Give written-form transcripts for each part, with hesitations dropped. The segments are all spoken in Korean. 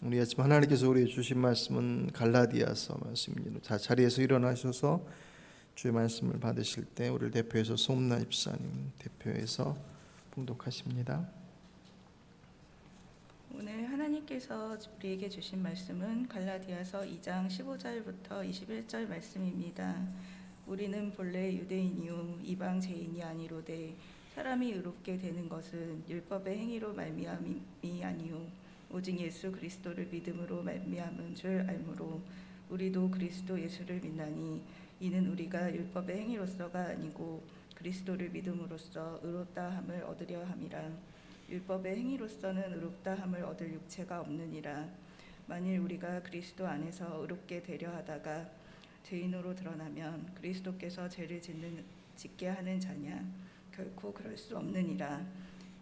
우리 아침 하나님께서 우리에게 주신 말씀은 갈라디아서 말씀입니다. 자리에서 일어나셔서 주의 말씀을 받으실 때 우리를 대표해서 송나 집사님 대표해서 봉독하십니다. 오늘 하나님께서 우리에게 주신 말씀은 갈라디아서 2장 15절부터 21절 말씀입니다. 우리는 본래 유대인이요 이방 제인이 아니로되 사람이 의롭게 되는 것은 율법의 행위로 말미암이 아니요 오직 예수 그리스도를 믿음으로 말미암은 줄 알므로 우리도 그리스도 예수를 믿나니 이는 우리가 율법의 행위로서가 아니고 그리스도를 믿음으로써 의롭다 함을 얻으려 함이라. 율법의 행위로서는 의롭다 함을 얻을 육체가 없느니라. 만일 우리가 그리스도 안에서 의롭게 되려 하다가 죄인으로 드러나면 그리스도께서 죄를 짓게 하는 자냐? 결코 그럴 수 없느니라.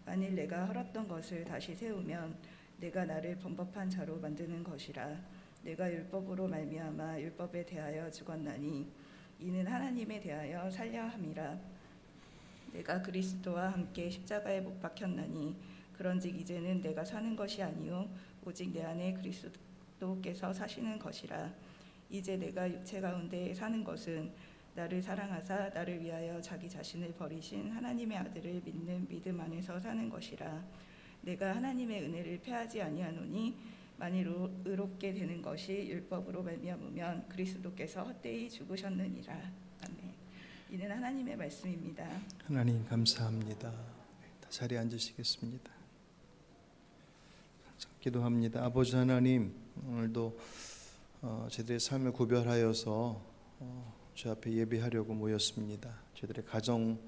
만일 내가 헐었던 것을 다시 세우면 내가 나를 범법한 자로 만드는 것이라. 내가 율법으로 말미암아 율법에 대하여 죽었나니 이는 하나님에 대하여 살려 함이라. 내가 그리스도와 함께 십자가에 못 박혔나니 그런즉 이제는 내가 사는 것이 아니요 오직 내 안에 그리스도께서 사시는 것이라. 이제 내가 육체 가운데 사는 것은 나를 사랑하사 나를 위하여 자기 자신을 버리신 하나님의 아들을 믿는 믿음 안에서 사는 것이라. 내가 하나님의 은혜를 패하지 아니하노니 만일 의롭게 되는 것이 율법으로 말미암으면 그리스도께서 헛되이 죽으셨느니라. 아멘. 이는 하나님의 말씀입니다. 하나님 감사합니다. 자리에 앉으시겠습니다. 기도합니다. 아버지 하나님, 오늘도 저희들의 삶을 구별하여서 주 앞에 예배하려고 모였습니다. 저희들의 가정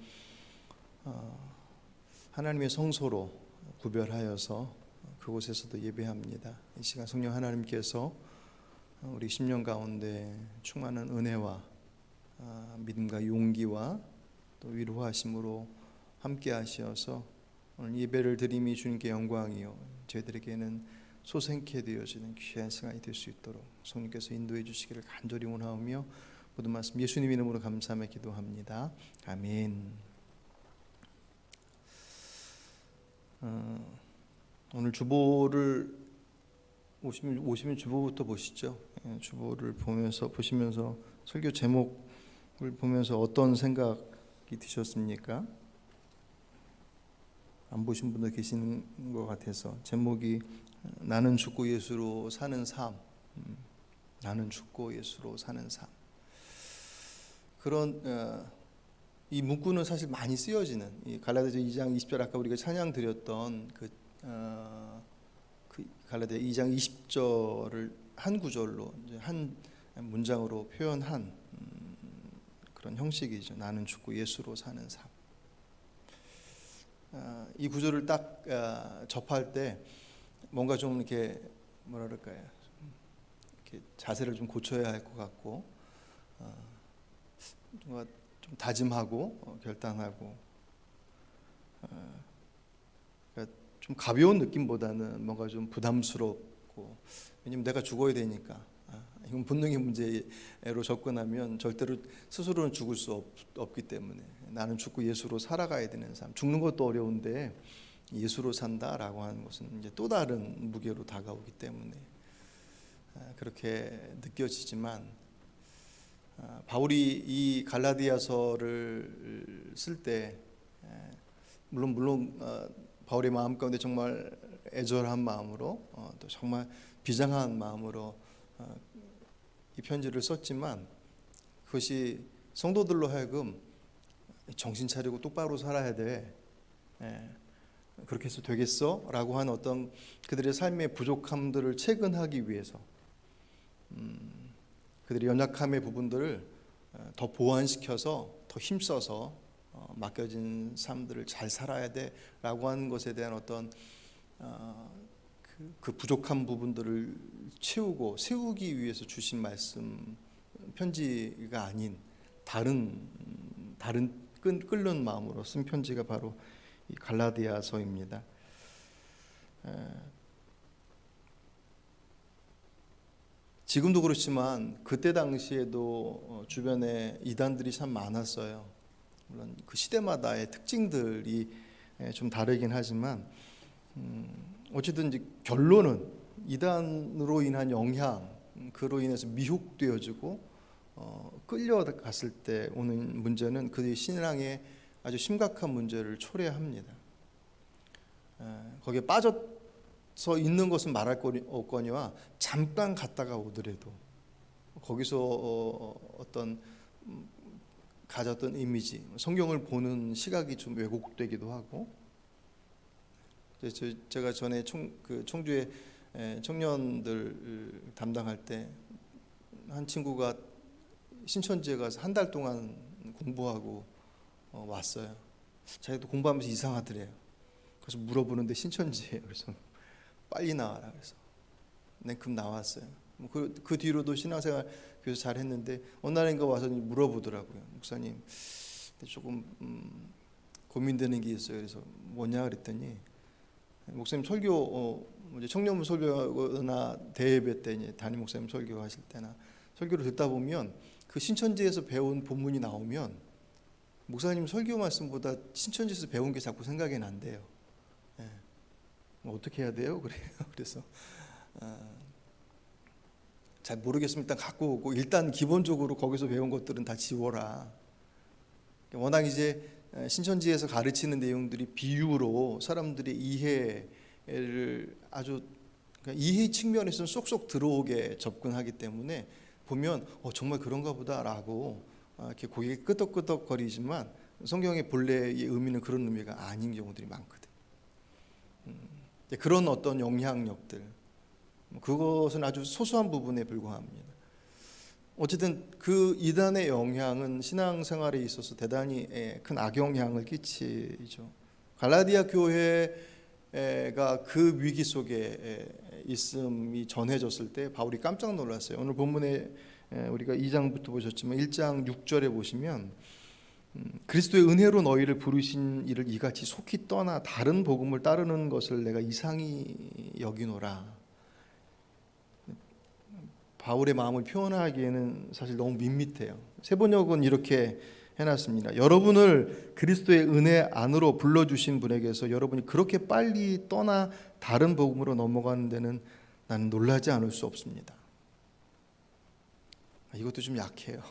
하나님의 성소로 구별하여서 그곳에서도 예배합니다. 이 시간 성령 하나님께서 우리 심령 가운데 충만한 은혜와 믿음과 용기와 또 위로하심으로 함께 하시어서 오늘 예배를 드림이 주님께 영광이요 저희들에게는 소생케 되어지는 귀한 시간이 될 수 있도록 성령께서 인도해 주시기를 간절히 원하오며 모든 말씀 예수님 이름으로 감사하며 기도합니다. 아멘. 오늘 주보를 오시면 주보부터 보시죠. 주보를 보시면서 설교 제목을 보면서 어떤 생각이 드셨습니까? 안 보신 분도 계시는 것 같아서 제목이 나는 죽고 예수로 사는 삶. 나는 죽고 예수로 사는 삶. 그런 이 문구는 사실 많이 쓰여지는 이 갈라디아 2장 20절 아까 우리가 찬양 드렸던 그 갈라디아 2장 20절을 한 구절로 이제 한 문장으로 표현한 그런 형식이죠. 나는 죽고 예수로 사는 삶. 이 구절을 딱 접할 때 뭔가 좀 이렇게 뭐라 그럴까요? 이렇게 자세를 좀 고쳐야 할 것 같고 좀 다짐하고 결단하고 그러니까 좀 가벼운 느낌보다는 뭔가 좀 부담스럽고 왜냐면 내가 죽어야 되니까 이건 본능의 문제로 접근하면 절대로 스스로는 죽을 수 없기 때문에 나는 죽고 예수로 살아가야 되는 삶. 죽는 것도 어려운데 예수로 산다라고 하는 것은 이제 또 다른 무게로 다가오기 때문에 그렇게 느껴지지만 바울이 이 갈라디아서를 쓸 때 물론 바울의 마음 가운데 정말 애절한 마음으로 또 정말 비장한 마음으로 이 편지를 썼지만 그것이 성도들로 하여금 정신 차리고 똑바로 살아야 돼. 그렇게 해서 되겠어? 라고 하는 어떤 그들의 삶의 부족함들을 체근하기 위해서 그들의 연약함의 부분들을 더 보완시켜서 더 힘써서 맡겨진 삶들을 잘 살아야 돼라고 하는 것에 대한 어떤 그 부족한 부분들을 채우고 세우기 위해서 주신 말씀 편지가 아닌 다른 끓는 마음으로 쓴 편지가 바로 이 갈라디아서입니다. 지금도 그렇지만 그때 당시에도 주변에 이단들이 참 많았어요. 물론 그 시대마다의 특징들이 좀 다르긴 하지만 어쨌든 이제 결론은 이단으로 인한 영향, 그로 인해서 미혹되어지고 끌려갔을 때 오는 문제는 그의 신앙에 아주 심각한 문제를 초래합니다. 거기에 빠져서 있는 것은 말할 것 없거니와 잠깐 갔다가 오더라도 거기서 어떤 가졌던 이미지, 성경을 보는 시각이 좀 왜곡되기도 하고, 제가 전에 청주에 청년들 담당할 때 한 친구가 신천지에 가서 한 달 동안 공부하고 왔어요. 자기도 공부하면서 이상하더래요. 그래서 물어보는데 신천지예요. 그래서 빨리 나와라 그래서 냉큼 나왔어요. 그 뒤로도 신앙생활 교회에서 잘 했는데 어느 날인가 와서 물어보더라고요. 목사님 조금 고민되는 게 있어요. 그래서 뭐냐 그랬더니 목사님 설교 이제 청년부 설교나 대예배 때 이제 담임 목사님 설교하실 때나 설교를 듣다 보면 그 신천지에서 배운 본문이 나오면 목사님 설교 말씀보다 신천지에서 배운 게 자꾸 생각이 난대요. 예. 뭐 어떻게 해야 돼요? 그래요. 그래서 잘 모르겠으면 일단 갖고 오고 일단 기본적으로 거기서 배운 것들은 다 지워라. 워낙 이제 신천지에서 가르치는 내용들이 비유로 사람들의 이해를 아주 그러니까 이해 측면에서는 쏙쏙 들어오게 접근하기 때문에 보면 정말 그런가 보다라고 이렇게 고개가 끄덕끄덕거리지만 성경의 본래의 의미는 그런 의미가 아닌 경우들이 많거든. 그런 어떤 영향력들, 그것은 아주 소소한 부분에 불과합니다. 어쨌든 그 이단의 영향은 신앙생활에 있어서 대단히 큰 악영향을 끼치죠. 갈라디아 교회가 그 위기 속에 있음이 전해졌을 때 바울이 깜짝 놀랐어요. 오늘 본문에 우리가 2장부터 보셨지만 1장 6절에 보시면 그리스도의 은혜로 너희를 부르신 이를 이같이 속히 떠나 다른 복음을 따르는 것을 내가 이상히 여기노라. 바울의 마음을 표현하기에는 사실 너무 밋밋해요. 세번역은 이렇게 해놨습니다. 여러분을 그리스도의 은혜 안으로 불러주신 분에게서 여러분이 그렇게 빨리 떠나 다른 복음으로 넘어가는 데는 나는 놀라지 않을 수 없습니다. 이것도 좀 약해요.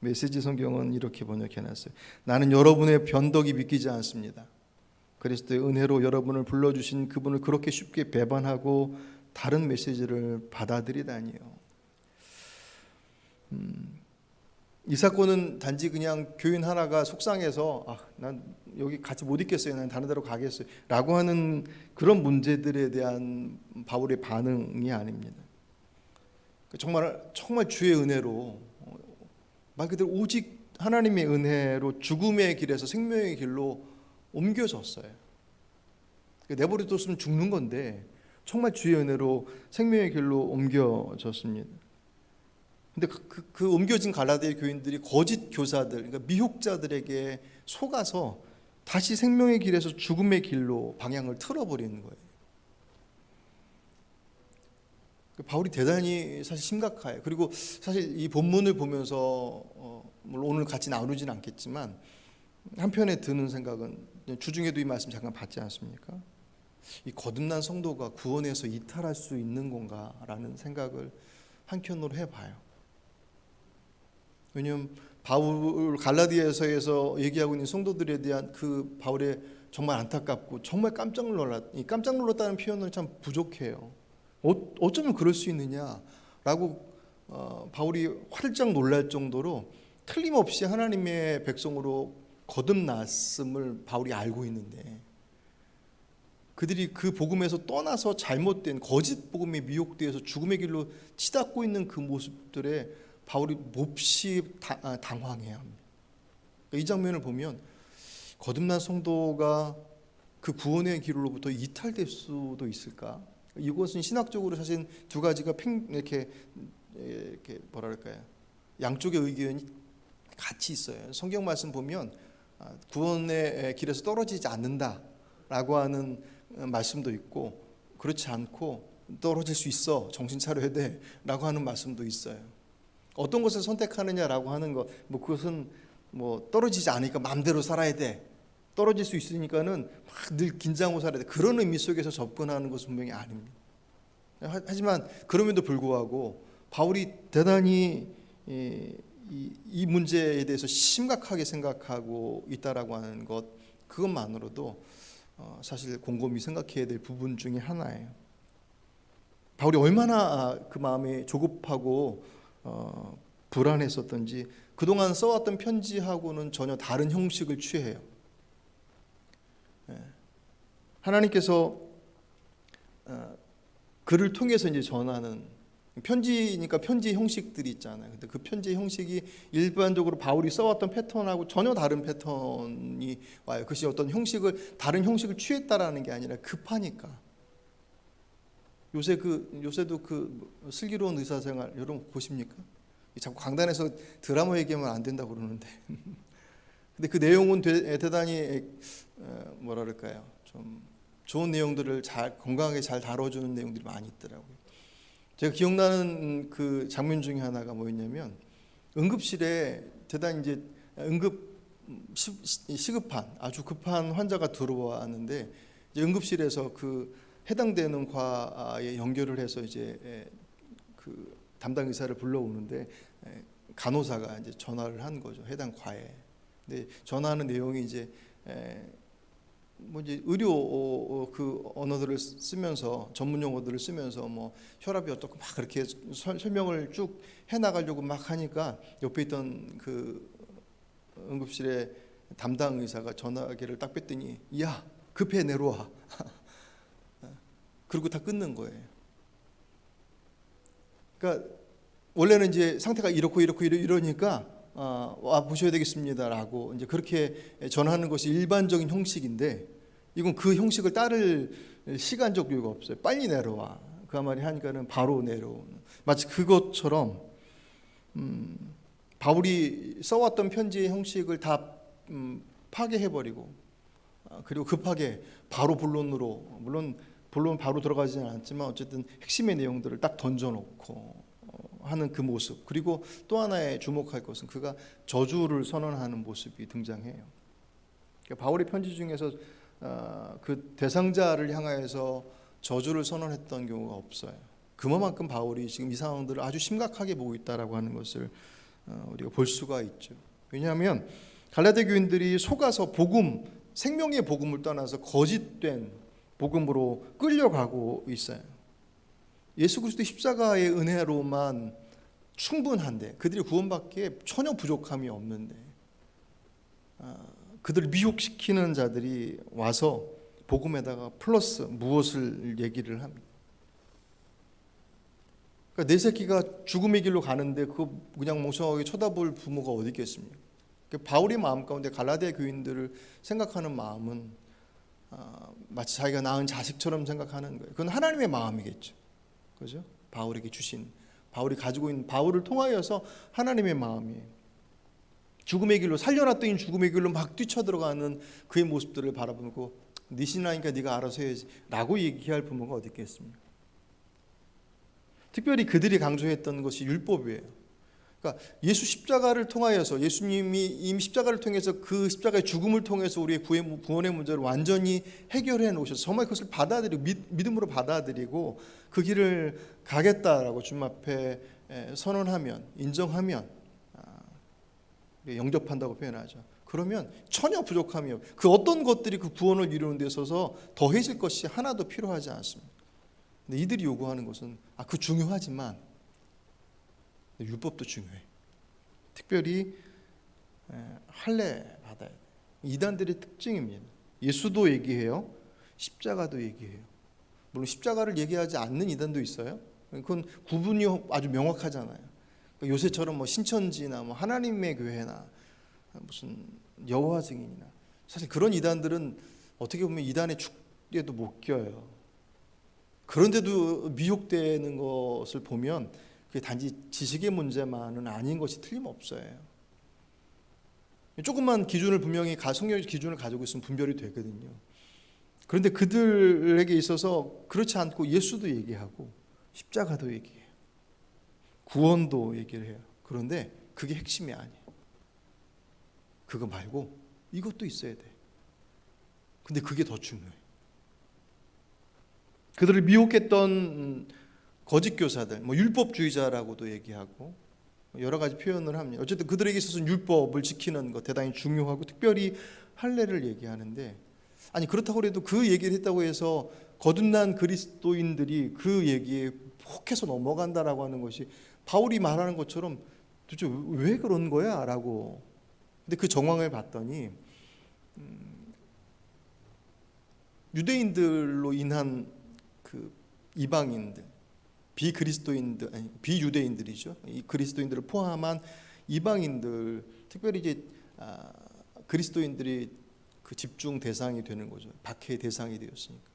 메시지 성경은 이렇게 번역해놨어요. 나는 여러분의 변덕이 믿기지 않습니다. 그리스도의 은혜로 여러분을 불러주신 그분을 그렇게 쉽게 배반하고 다른 메시지를 받아들이다니요. 이 사건은 단지 그냥 교인 하나가 속상해서 난 여기 같이 못 있겠어요. 난 다른 데로 가겠어요. 라고 하는 그런 문제들에 대한 바울의 반응이 아닙니다. 정말 주의 은혜로 말 그대로 오직 하나님의 은혜로 죽음의 길에서 생명의 길로 옮겨졌어요. 내버려뒀으면 죽는 건데 정말 주의 은혜로 생명의 길로 옮겨졌습니다. 근데 그 옮겨진 갈라디아 교인들이 거짓 교사들, 그러니까 미혹자들에게 속아서 다시 생명의 길에서 죽음의 길로 방향을 틀어버리는 거예요. 바울이 대단히 사실 심각해요. 그리고 사실 이 본문을 보면서 물론 오늘 같이 나누지는 않겠지만 한편에 드는 생각은 주중에도 이 말씀 잠깐 봤지 않습니까? 이 거듭난 성도가 구원에서 이탈할 수 있는 건가라는 생각을 한켠으로 해봐요. 왜냐하면 바울 갈라디아서에서 얘기하고 있는 성도들에 대한 그 바울의 정말 안타깝고 정말 깜짝 놀랐다는 표현은 참 부족해요. 어쩌면 그럴 수 있느냐라고 바울이 활짝 놀랄 정도로 틀림없이 하나님의 백성으로 거듭났음을 바울이 알고 있는데 그들이 그 복음에서 떠나서 잘못된 거짓 복음에 미혹되어서 죽음의 길로 치닫고 있는 그 모습들에 바울이 몹시 당황해야 합니다. 이 장면을 보면 거듭난 성도가 그 구원의 길로부터 이탈될 수도 있을까? 이것은 신학적으로 사실 두 가지가 이렇게 뭐랄까요? 양쪽의 의견이 같이 있어요. 성경 말씀 보면 구원의 길에서 떨어지지 않는다라고 하는 말씀도 있고 그렇지 않고 떨어질 수 있어 정신 차려야 돼라고 하는 말씀도 있어요. 어떤 것을 선택하느냐라고 하는 것, 그것은 떨어지지 않으니까 마음대로 살아야 돼. 떨어질 수 있으니까는 막 늘 긴장하고 살아야 돼. 그런 의미 속에서 접근하는 것은 분명히 아닙니다. 하지만 그럼에도 불구하고 바울이 대단히 이 문제에 대해서 심각하게 생각하고 있다라고 하는 것, 그것만으로도 사실 곰곰이 생각해야 될 부분 중에 하나예요. 바울이 얼마나 그 마음이 조급하고 불안했었던지 그동안 써왔던 편지하고는 전혀 다른 형식을 취해요. 하나님께서 글을 통해서 이제 전하는 편지니까 편지 형식들이 있잖아요. 근데 그 편지 형식이 일반적으로 바울이 써왔던 패턴하고 전혀 다른 패턴이 와요. 그것이 어떤 다른 형식을 취했다라는 게 아니라 급하니까. 요새도 그 슬기로운 의사생활 여러분 보십니까? 자꾸 강단에서 드라마 얘기하면 안 된다고 그러는데 근데 그 내용은 대단히 뭐랄까요, 좀 좋은 내용들을 건강하게 잘 다뤄주는 내용들이 많이 있더라고요. 제가 기억나는 그 장면 중에 하나가 뭐였냐면, 응급실에 대단히 이제 시급한 아주 급한 환자가 들어왔는데, 이제 응급실에서 그 해당되는 과에 연결을 해서 이제 그 담당 의사를 불러오는데, 간호사가 이제 전화를 한 거죠, 해당 과에. 근데 전화하는 내용이 이제 뭐 이제 의료 그 언어들을 쓰면서, 전문 용어들을 쓰면서 뭐 혈압이 어떻고 막 그렇게 설명을 쭉 해나가려고 막 하니까, 옆에 있던 그 응급실의 담당 의사가 전화기를 딱 뺐더니, 야 급해 내려와. 그리고 다 끊는 거예요. 그러니까 원래는 이제 상태가 이러니까 와 보셔야 되겠습니다라고 이제 그렇게 전하는 것이 일반적인 형식인데, 이건 그 형식을 따를 시간적 여유가 없어요. 빨리 내려와. 그 말이 하니까는 바로 내려오는, 마치 그것처럼 바울이 써왔던 편지의 형식을 다 파괴해버리고, 그리고 급하게 바로 본론으로, 물론 본론 바로 들어가지는 않았지만 어쨌든 핵심의 내용들을 딱 던져놓고 하는 그 모습. 그리고 또 하나의 주목할 것은 그가 저주를 선언하는 모습이 등장해요. 그러니까 바울의 편지 중에서 그 대상자를 향하여서 저주를 선언했던 경우가 없어요. 그만큼 바울이 지금 이 상황들을 아주 심각하게 보고 있다라고 하는 것을 우리가 볼 수가 있죠. 왜냐하면 갈라디아 교인들이 속아서 생명의 복음을 떠나서 거짓된 복음으로 끌려가고 있어요. 예수 그리스도의 십자가의 은혜로만 충분한데, 그들이 구원받기에 전혀 부족함이 없는데, 그들을 미혹시키는 자들이 와서 복음에다가 플러스 무엇을 얘기를 합니다. 그러니까 내 새끼가 죽음의 길로 가는데 그거 그냥 멍청하게 쳐다볼 부모가 어디 있겠습니까? 그러니까 바울의 마음 가운데 갈라디아 교인들을 생각하는 마음은 마치 자기가 낳은 자식처럼 생각하는 거예요. 그건 하나님의 마음이겠죠. 그죠? 바울에게 주신, 바울이 가지고 있는, 바울을 통하여서 하나님의 마음이에요. 죽음의 길로, 살려놨더니 죽음의 길로 막 뛰쳐들어가는 그의 모습들을 바라보고, 네 신랑이니까 네가 알아서 해야지 라고 얘기할 부모가 어디 있겠습니까? 특별히 그들이 강조했던 것이 율법이에요. 그러니까 예수 십자가를 통하여서, 예수님이 이미 십자가를 통해서, 그 십자가의 죽음을 통해서 우리의 구원의 문제를 완전히 해결해 놓으셔서 정말 그것을 받아들이고 믿음으로 받아들이고 그 길을 가겠다라고 주님 앞에 선언하면, 인정하면, 영접한다고 표현하죠. 그러면 전혀 부족함이 없어요. 그 어떤 것들이 그 구원을 이루는 데 있어서 더해질 것이 하나도 필요하지 않습니다. 근데 이들이 요구하는 것은 그 중요하지만 율법도 중요해. 특별히 할례 받아야 돼. 이단들의 특징입니다. 예수도 얘기해요. 십자가도 얘기해요. 물론 십자가를 얘기하지 않는 이단도 있어요. 그건 구분이 아주 명확하잖아요. 요새처럼 뭐 신천지나 뭐 하나님의 교회나 무슨 여호와 증인이나, 사실 그런 이단들은 어떻게 보면 이단의 축에도 못 껴요. 그런데도 미혹되는 것을 보면 그게 단지 지식의 문제만은 아닌 것이 틀림없어요. 조금만 기준을 분명히 성경의 기준을 가지고 있으면 분별이 되거든요. 그런데 그들에게 있어서 그렇지 않고 예수도 얘기하고 십자가도 얘기해요. 구원도 얘기를 해요. 그런데 그게 핵심이 아니에요. 그거 말고 이것도 있어야 돼. 근데 그게 더 중요해. 그들을 미혹했던 거짓 교사들, 뭐 율법주의자라고도 얘기하고 여러 가지 표현을 합니다. 어쨌든 그들에게 있어서는 율법을 지키는 것 대단히 중요하고 특별히 할례를 얘기하는데, 아니 그렇다고 해도 그 얘기를 했다고 해서 거듭난 그리스도인들이 그 얘기에 혹해서 넘어간다라고 하는 것이 바울이 말하는 것처럼 도대체 왜 그런 거야? 라고. 근데 그 정황을 봤더니 유대인들로 인한 그 이방인들, 비그리스도인들, 아니 비유대인들이죠. 이 그리스도인들을 포함한 이방인들, 특별히 이제 그리스도인들이 그 집중 대상이 되는 거죠. 박해의 대상이 되었으니까.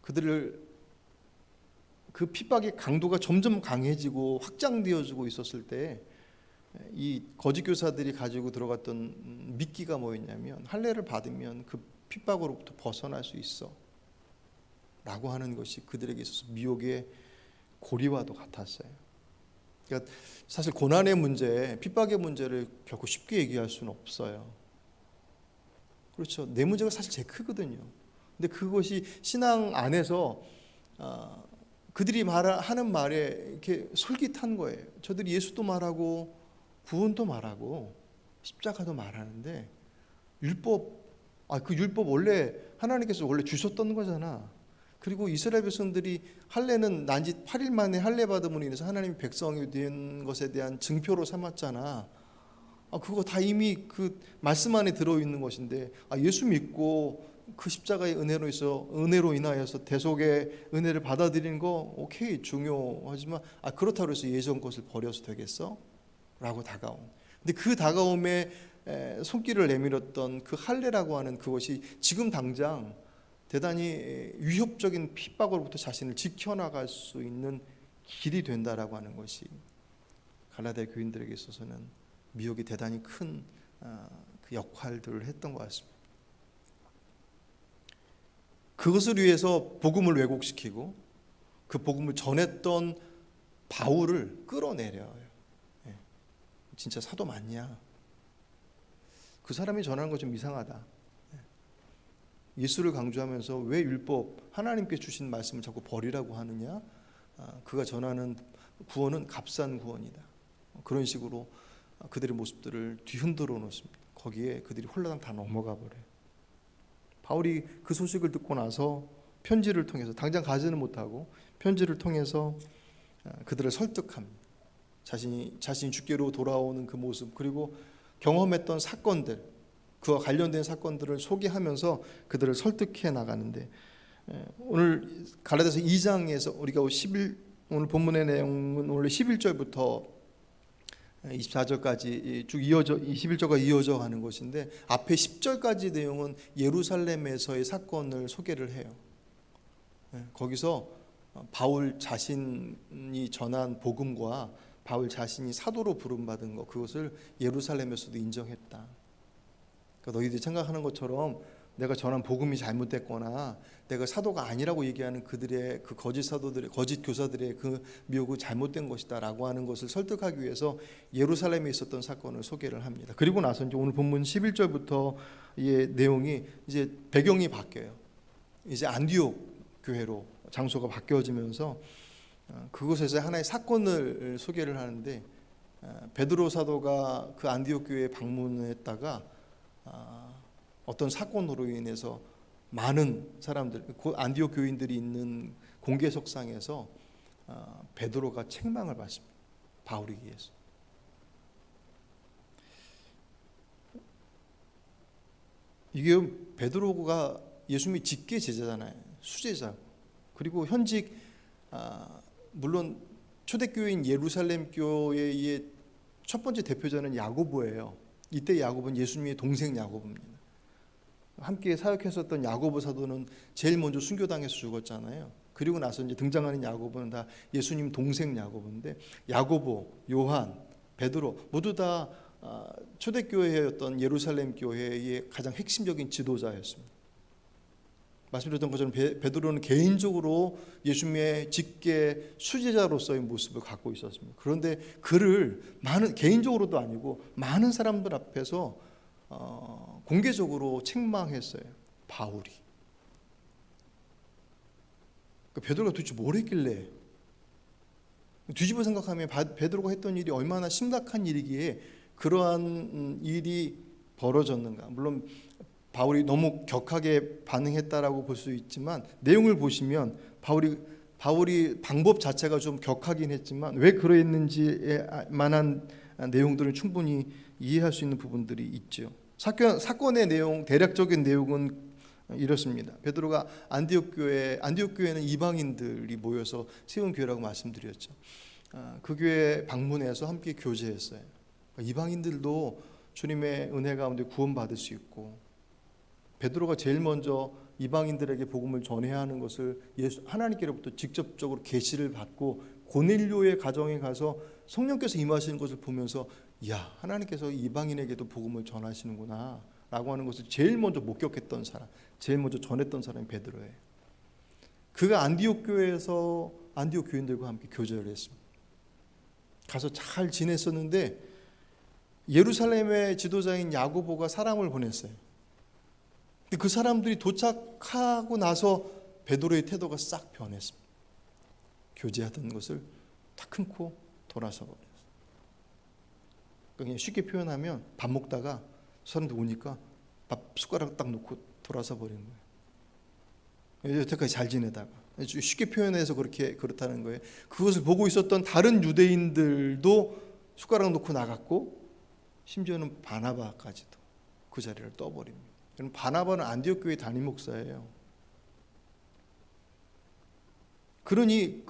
그들을 그 핍박의 강도가 점점 강해지고 확장되어지고 있었을 때 이 거짓 교사들이 가지고 들어갔던 미끼가 뭐였냐면, 할례를 받으면 그 핍박으로부터 벗어날 수 있어 라고 하는 것이 그들에게 있어서 미혹의 고리와도 같았어요. 그러니까 사실 고난의 문제, 핍박의 문제를 결코 쉽게 얘기할 수는 없어요. 그렇죠. 내 문제가 사실 제일 크거든요. 근데 그것이 신앙 안에서 그들이 하는 말에 이렇게 솔깃한 거예요. 저들이 예수도 말하고 구원도 말하고 십자가도 말하는데 율법, 그 율법 원래 하나님께서 원래 주셨던 거잖아. 그리고 이스라엘 백성들이 할례는 난지 8일 만에 할례 받음으로 인해서 하나님의 백성이 된 것에 대한 증표로 삼았잖아. 그거 다 이미 그 말씀 안에 들어있는 것인데, 예수 믿고 그 십자가의 은혜로 인하여서 대속의 은혜를 받아들이는 거 오케이, 중요하지만 그렇다고 해서 예전 것을 버려서 되겠어? 라고 다가온. 근데 그 다가옴에 손길을 내밀었던 그 할례라고 하는 그것이 지금 당장 대단히 위협적인 핍박으로부터 자신을 지켜나갈 수 있는 길이 된다라고 하는 것이 갈라디아 교인들에게 있어서는 미혹이 대단히 큰 그 역할들을 했던 것 같습니다. 그것을 위해서 복음을 왜곡시키고 그 복음을 전했던 바울을 끌어내려요. 진짜 사도 맞냐? 그 사람이 전하는 거 좀 이상하다. 예수를 강조하면서 왜 율법, 하나님께 주신 말씀을 자꾸 버리라고 하느냐? 그가 전하는 구원은 값싼 구원이다. 그런 식으로 그들의 모습들을 뒤흔들어 놓습니다. 거기에 그들이 홀라당 다 넘어가 버려요. 바울이 그 소식을 듣고 나서 편지를 통해서, 당장 가지는 못하고 편지를 통해서 그들을 설득합니다. 자신이 주께로 돌아오는 그 모습, 그리고 경험했던 사건들, 그와 관련된 사건들을 소개하면서 그들을 설득해 나가는데, 오늘 갈라디아서 2장에서 우리가 오늘 본문의 내용은 원래 11절부터 24절까지 쭉 이어져, 21절과 이어져 가는 것인데, 앞에 10절까지 내용은 예루살렘에서의 사건을 소개를 해요. 거기서 바울 자신이 전한 복음과 바울 자신이 사도로 부름받은 것, 그것을 예루살렘에서도 인정했다. 그러니까 너희들이 생각하는 것처럼 내가 전한 복음이 잘못됐거나 내가 사도가 아니라고 얘기하는 그들의 그 거짓 사도들의, 거짓 교사들의 그 미혹은 잘못된 것이다라고 하는 것을 설득하기 위해서 예루살렘에 있었던 사건을 소개를 합니다. 그리고 나서 이제 오늘 본문 11절부터의 내용이 이제 배경이 바뀌어요. 이제 안디옥 교회로 장소가 바뀌어지면서 그곳에서 하나의 사건을 소개를 하는데, 베드로 사도가 그 안디옥 교회에 방문했다가 어떤 사건으로 인해서 많은 사람들, 그 안디옥 교인들이 있는 공개석상에서 베드로가 책망을 받습니다. 바울에 의해서. 이게 베드로가 예수님의 직계 제자잖아요. 수제자. 그리고 현직 물론 초대교회인 예루살렘 교회의 첫 번째 대표자는 야고보예요. 이때 야고보는 예수님의 동생 야고보입니다. 함께 사역했었던 야고보 사도는 제일 먼저 순교당해서 죽었잖아요. 그리고 나서 이제 등장하는 야고보는 다 예수님 동생 야고보인데, 야고보, 요한, 베드로 모두 다 초대교회였던 예루살렘 교회의 가장 핵심적인 지도자였습니다. 말씀드렸던 것처럼 베드로는 개인적으로 예수님의 직계 수제자로서의 모습을 갖고 있었습니다. 그런데 그를 개인적으로도 아니고 많은 사람들 앞에서 공개적으로 책망했어요. 바울이. 그 베드로가 도대체 뭘 했길래, 뒤집어 생각하면 베드로가 했던 일이 얼마나 심각한 일이기에 그러한 일이 벌어졌는가. 물론 바울이 너무 격하게 반응했다라고 볼 수 있지만 내용을 보시면 바울이 방법 자체가 좀 격하긴 했지만 왜 그러했는지에 만한 내용들을 충분히 이해할 수 있는 부분들이 있죠. 사건의 내용, 대략적인 내용은 이렇습니다. 베드로가 안디옥 교회는 이방인들이 모여서 세운 교회라고 말씀드렸죠. 그 교회 방문해서 함께 교제했어요. 이방인들도 주님의 은혜 가운데 구원받을 수 있고, 베드로가 제일 먼저 이방인들에게 복음을 전해야 하는 것을 하나님께로부터 직접적으로 계시를 받고 고넬료의 가정에 가서 성령께서 임하시는 것을 보면서, 야, 하나님께서 이방인에게도 복음을 전하시는구나 라고 하는 것을 제일 먼저 목격했던 사람, 제일 먼저 전했던 사람이 베드로예요. 그가 안디옥 교회에서 안디옥 교인들과 함께 교제를 했습니다. 가서 잘 지냈었는데 예루살렘의 지도자인 야고보가 사람을 보냈어요. 근데 그 사람들이 도착하고 나서 베드로의 태도가 싹 변했습니다. 교제하던 것을 다 끊고 돌아서 버렸어요. 그냥 쉽게 표현하면 밥 먹다가 사람들 오니까 밥 숟가락 딱 놓고 돌아서 버리는 거예요. 여태까지 잘 지내다가. 쉽게 표현해서 그렇다는 거예요. 그것을 보고 있었던 다른 유대인들도 숟가락 놓고 나갔고, 심지어는 바나바까지도 그 자리를 떠버립니다. 바나바는 안디옥 교회 담임 목사예요. 그러니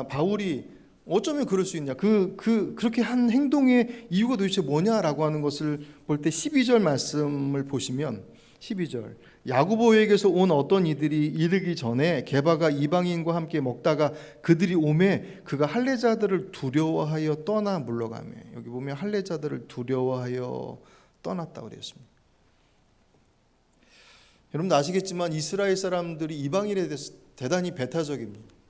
바울이 어쩌면 그럴 수 있냐, 그렇게 한 행동의 이유가 도대체 뭐냐라고 하는 것을 볼 때 12절 말씀을 보시면, 12절, 야고보에게서 온 어떤 이들이 이르기 전에 게바가 이방인과 함께 먹다가 그들이 오매 그가 할례자들을 두려워하여 떠나 물러가며, 여기 보면 할례자들을 두려워하여 떠났다고 그랬습니다. 여러분도 아시겠지만 이스라엘 사람들이 이방인에 대해서 대단히 배타적입니다.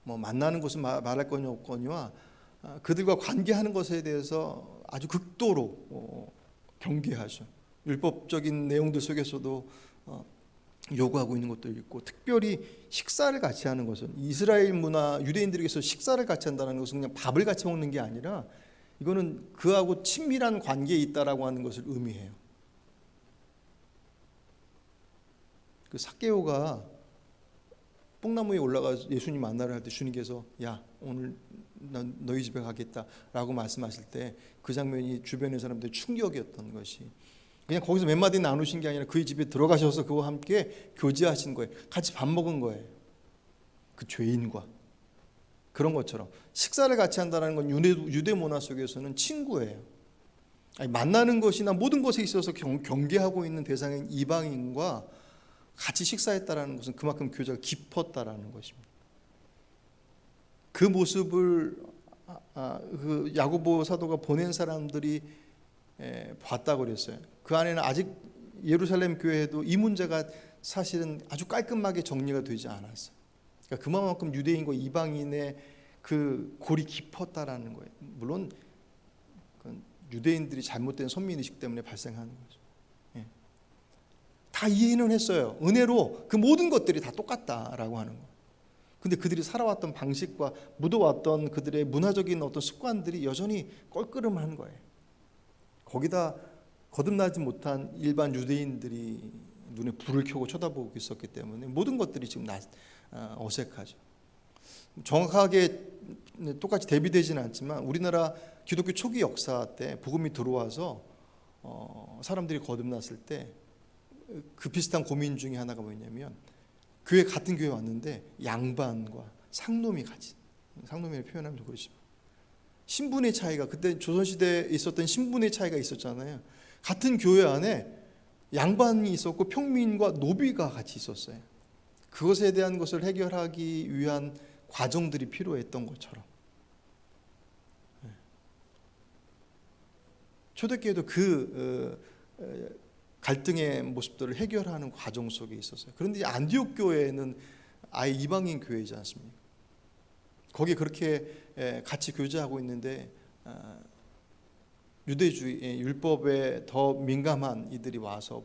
만나는 것은 말할 거니 없거니와 그들과 관계하는 것에 대해서 아주 극도로 경계하죠. 율법적인 내용들 속에서도 요구하고 있는 것도 있고, 특별히 식사를 같이 하는 것은, 이스라엘 문화, 유대인들에게서 식사를 같이 한다는 것은 그냥 밥을 같이 먹는 게 아니라 이거는 그하고 친밀한 관계에 있다라고 하는 것을 의미해요. 그 삭개오가 뽕나무에 올라가 예수님 만나러 할 때 주님께서, 야, 오늘 난 너희 집에 가겠다라고 말씀하실 때 그 장면이 주변의 사람들의 충격이었던 것이, 그냥 거기서 몇 마디 나누신 게 아니라 그의 집에 들어가셔서 그와 함께 교제하신 거예요. 같이 밥 먹은 거예요. 그 죄인과. 그런 것처럼 식사를 같이 한다는 건 유대 문화 속에서는 친구예요. 만나는 것이나 모든 것에 있어서 경계하고 있는 대상인 이방인과 같이 식사했다라는 것은 그만큼 교제가 깊었다라는 것입니다. 그 모습을 그 야고보 사도가 보낸 사람들이 봤다고 그랬어요. 그 안에는 아직 예루살렘 교회에도 이 문제가 사실은 아주 깔끔하게 정리가 되지 않았어요. 그러니까 그만큼 유대인과 이방인의 그 골이 깊었다라는 거예요. 물론 유대인들이 잘못된 선민의식 때문에 발생하는 거죠. 다 이해는 했어요. 은혜로 그 모든 것들이 다 똑같다라고 하는 거. 근데 그들이 살아왔던 방식과 묻어왔던 그들의 문화적인 어떤 습관들이 여전히 껄끄름한 거예요. 거기다 거듭나지 못한 일반 유대인들이 눈에 불을 켜고 쳐다보고 있었기 때문에 모든 것들이 지금 어색하죠. 정확하게 똑같이 대비되지는 않지만 우리나라 기독교 초기 역사 때 복음이 들어와서 사람들이 거듭났을 때 그 비슷한 고민 중에 하나가 뭐냐면, 같은 교회 왔는데 양반과 상놈이 같이, 상놈이라고 표현하면 좀 그렇지만 신분의 차이가, 그때 조선시대에 있었던 신분의 차이가 있었잖아요. 같은 교회 안에 양반이 있었고 평민과 노비가 같이 있었어요. 그것에 대한 것을 해결하기 위한 과정들이 필요했던 것처럼 초대교회도 갈등의 모습들을 해결하는 과정 속에 있었어요. 그런데 안디옥 교회는 아예 이방인 교회이지 않습니까? 거기에 그렇게 같이 교제하고 있는데 유대주의 율법에 더 민감한 이들이 와서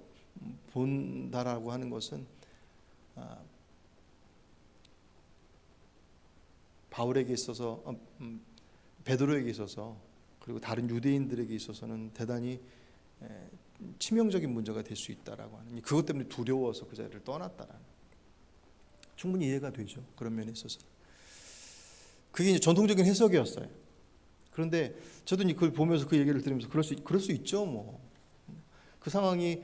본다라고 하는 것은 바울에게 있어서 베드로에게 있어서 그리고 다른 유대인들에게 있어서는 대단히 치명적인 문제가 될 수 있다라고 하는, 그것 때문에 두려워서 그 자리를 떠났다라는, 충분히 이해가 되죠. 그런 면에 있어서 그게 이제 전통적인 해석이었어요. 그런데 저도 그걸 보면서 그 얘기를 들으면서 그럴 수 있죠. 뭐 그 상황이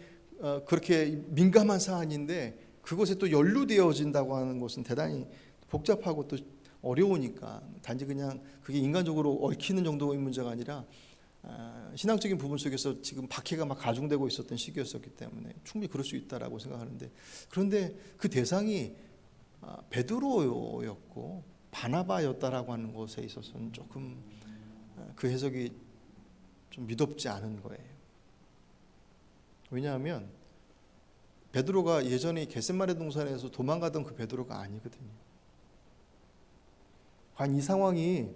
그렇게 민감한 사안인데 그것에 또 연루되어진다고 하는 것은 대단히 복잡하고 또 어려우니까, 단지 그냥 그게 인간적으로 얽히는 정도의 문제가 아니라 신앙적인 부분 속에서 지금 박해가 막 가중되고 있었던 시기였었기 때문에 충분히 그럴 수 있다라고 생각하는데, 그런데 그 대상이 베드로였고 바나바였다라고 하는 것에 있어서는 조금 그 해석이 좀 믿op지 않은 거예요. 왜냐하면 베드로가 예전에 겟세마네 동산에서 도망가던 그 베드로가 아니거든요. 과연 이 상황이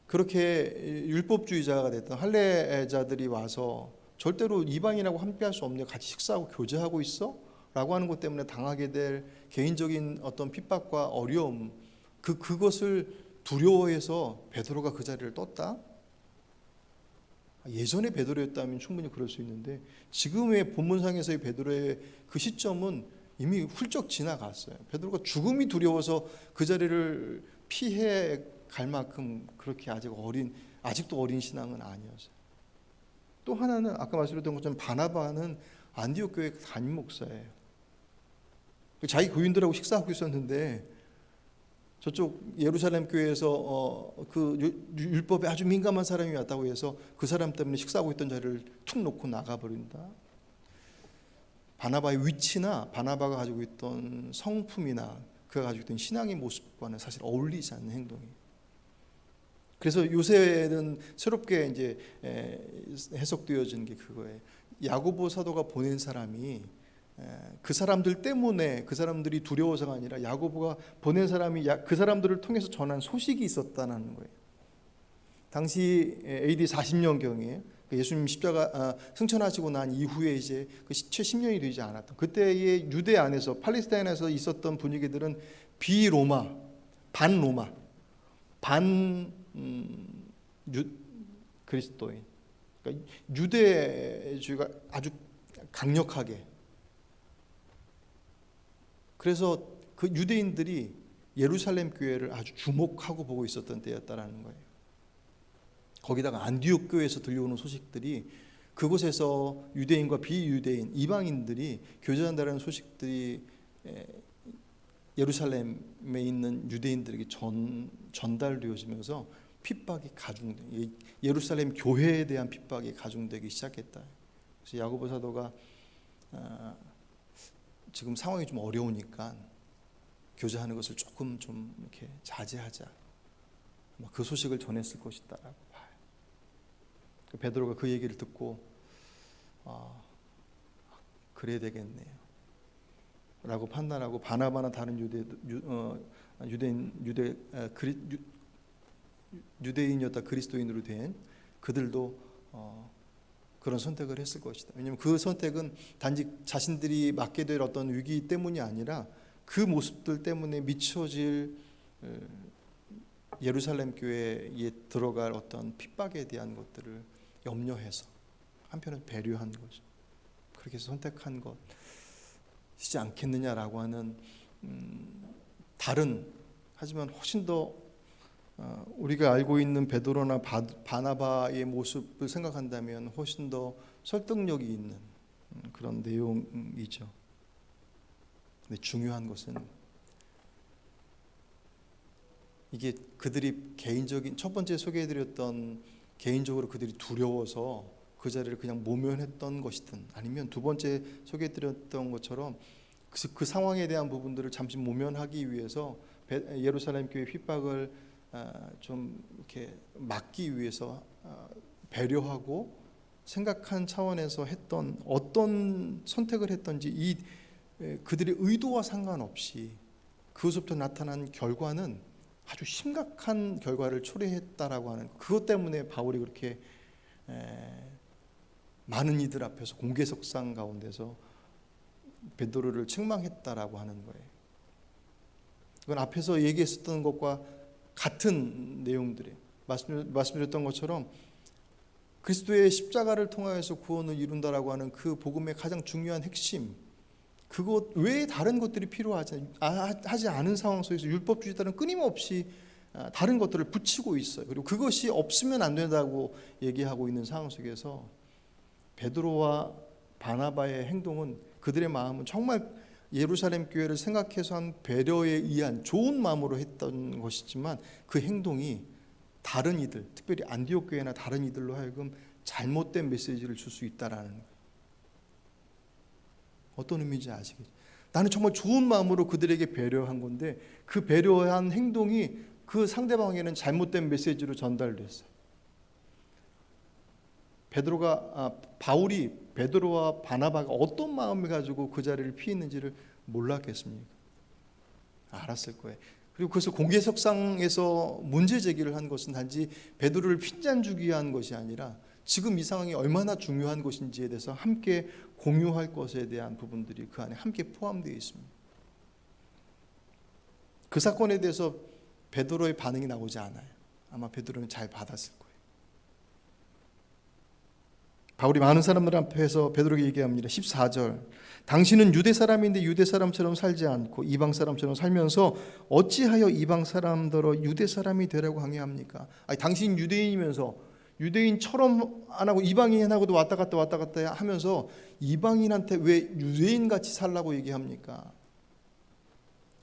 그렇게 율법주의자가 됐던 할례자들이 와서 절대로 이방인하고 함께할 수 없는, 같이 식사하고 교제하고 있어? 라고 하는 것 때문에 당하게 될 개인적인 어떤 핍박과 어려움, 그것을 두려워해서 베드로가 그 자리를 떴다? 예전에 베드로였다면 충분히 그럴 수 있는데, 지금의 본문상에서의 베드로의 그 시점은 이미 훌쩍 지나갔어요. 베드로가 죽음이 두려워서 그 자리를 피해 갈 만큼 그렇게 아직도 어린 신앙은 아니었어요. 또 하나는 아까 말씀드렸던 것처럼 바나바는 안디옥 교회 담임 목사예요. 자기 교인들하고 식사하고 있었는데 저쪽 예루살렘 교회에서 그 율법에 아주 민감한 사람이 왔다고 해서 그 사람 때문에 식사하고 있던 자리를 툭 놓고 나가버린다. 바나바의 위치나 바나바가 가지고 있던 성품이나 그가 가지고 있던 신앙의 모습과는 사실 어울리지 않는 행동이에요. 그래서 요새는 새롭게 이제 해석되어진 게 그거예요. 야고보 사도가 보낸 사람이 그 사람들 때문에, 그 사람들이 두려워서가 아니라 야고보가 보낸 사람이 그 사람들을 통해서 전한 소식이 있었다는 거예요. 당시 AD 40년경에 예수님 십자가 승천하시고 난 이후에 이제 채 10년이 되지 않았던 그때의 유대 안에서, 팔레스타인에서 있었던 분위기들은 비로마, 반로마, 반 그리스도인, 그러니까 유대주의가 아주 강력하게, 그래서 그 유대인들이 예루살렘 교회를 아주 주목하고 보고 있었던 때였다라는 거예요. 거기다가 안디옥 교회에서 들려오는 소식들이, 그곳에서 유대인과 비유대인, 이방인들이 교제한다는 소식들이 예루살렘에 있는 유대인들에게 전달되어지면서 핍박이 가중돼, 예루살렘 교회에 대한 핍박이 가중되기 시작했다. 그래서 야고보 사도가 지금 상황이 좀 어려우니까 교제하는 것을 조금 좀 이렇게 자제하자, 그 소식을 전했을 것이다라고 봐요. 베드로가 그 얘기를 듣고 그래야 되겠네요 라고 판단하고, 바나바나 다른 유대인이었다 그리스도인으로 된 그들도 그런 선택을 했을 것이다. 왜냐하면 그 선택은 단지 자신들이 맡게 될 어떤 위기 때문이 아니라 그 모습들 때문에 미쳐질 예루살렘 교회에 들어갈 어떤 핍박에 대한 것들을 염려해서 한편은 배려한 거죠. 그렇게 해서 선택한 것이지 않겠느냐라고 하는 다른, 하지만 훨씬 더 우리가 알고 있는 베드로나 바나바의 모습을 생각한다면 훨씬 더 설득력이 있는 그런 내용이죠. 근데 중요한 것은 이게 그들이 개인적인, 첫 번째 소개해드렸던 개인적으로 그들이 두려워서 그 자리를 그냥 모면했던 것이든, 아니면 두 번째 소개해드렸던 것처럼 그 상황에 대한 부분들을 잠시 모면하기 위해서 예루살렘 교회 핍박을 좀 이렇게 막기 위해서 배려하고 생각한 차원에서 했던, 어떤 선택을 했던지 그들의 의도와 상관없이 그것부터 나타난 결과는 아주 심각한 결과를 초래했다라고 하는, 그것 때문에 바울이 그렇게 많은 이들 앞에서 공개석상 가운데서 베드로를 책망했다라고 하는 거예요. 그건 앞에서 얘기했었던 것과 같은 내용들이에요. 말씀드렸던 것처럼 그리스도의 십자가를 통하여서 구원을 이룬다라고 하는 그 복음의 가장 중요한 핵심, 그것 외에 다른 것들이 하지 않은 상황 속에서 율법주의자들은 끊임없이 다른 것들을 붙이고 있어요. 그리고 그것이 없으면 안 된다고 얘기하고 있는 상황 속에서 베드로와 바나바의 행동은, 그들의 마음은 정말 예루살렘 교회를 생각해서 한 배려에 의한 좋은 마음으로 했던 것이지만 그 행동이 다른 이들, 특별히 안디옥 교회나 다른 이들로 하여금 잘못된 메시지를 줄 수 있다라는 거예요. 어떤 의미인지 아시겠죠? 나는 정말 좋은 마음으로 그들에게 배려한 건데 그 배려한 행동이 그 상대방에게는 잘못된 메시지로 전달됐어요. 바울이 베드로와 바나바가 어떤 마음을 가지고 그 자리를 피했는지를 몰랐겠습니까? 알았을 거예요. 그리고 그래서 공개석상에서 문제 제기를 한 것은 단지 베드로를 핀잔 주기 위한 것이 아니라 지금 이 상황이 얼마나 중요한 것인지에 대해서 함께 공유할 것에 대한 부분들이 그 안에 함께 포함되어 있습니다. 그 사건에 대해서 베드로의 반응이 나오지 않아요. 아마 베드로는 잘 받았을 거예요. 바울이 많은 사람들 앞에서 베드로에게 얘기합니다. 14절, 당신은 유대 사람인데 유대 사람처럼 살지 않고 이방 사람처럼 살면서 어찌하여 이방 사람더러 유대 사람이 되라고 항의합니까? 아니, 당신 유대인이면서 유대인처럼 안 하고 이방인하고도 왔다 갔다 하면서 이방인한테 왜 유대인같이 살라고 얘기합니까?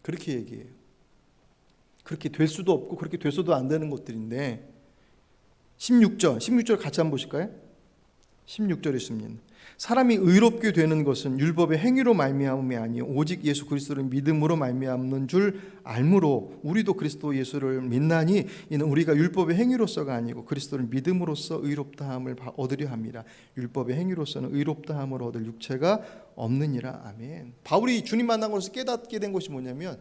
그렇게 얘기해요. 그렇게 될 수도 없고 그렇게 돼서도 안 되는 것들인데 16절 같이 한번 보실까요? 16절에 있습니다. 사람이 의롭게 되는 것은 율법의 행위로 말미암음이 아니요 오직 예수 그리스도를 믿음으로 말미암는 줄 알므로 우리도 그리스도 예수를 믿나니 이는 우리가 율법의 행위로서가 아니고 그리스도를 믿음으로써 의롭다함을 얻으려 합니다. 율법의 행위로서는 의롭다함을 얻을 육체가 없느니라. 아멘. 바울이 주님 만난 것을 깨닫게 된 것이 뭐냐면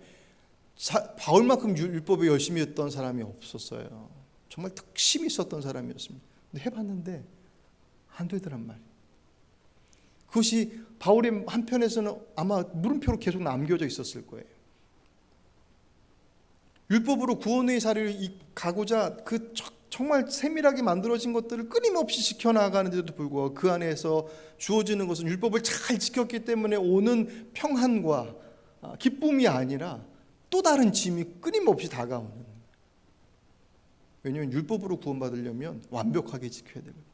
바울만큼 율법에 열심히 했던 사람이 없었어요. 정말 특심이 있었던 사람이었습니다. 근데 해봤는데 안 되더란 말이에요. 그것이 바울의 한편에서는 아마 물음표로 계속 남겨져 있었을 거예요. 율법으로 구원의 자리를 가고자 그 정말 세밀하게 만들어진 것들을 끊임없이 지켜나가는데도 불구하고 그 안에서 주어지는 것은 율법을 잘 지켰기 때문에 오는 평안과 기쁨이 아니라 또 다른 짐이 끊임없이 다가오는. 왜냐하면 율법으로 구원받으려면 완벽하게 지켜야 되거든요.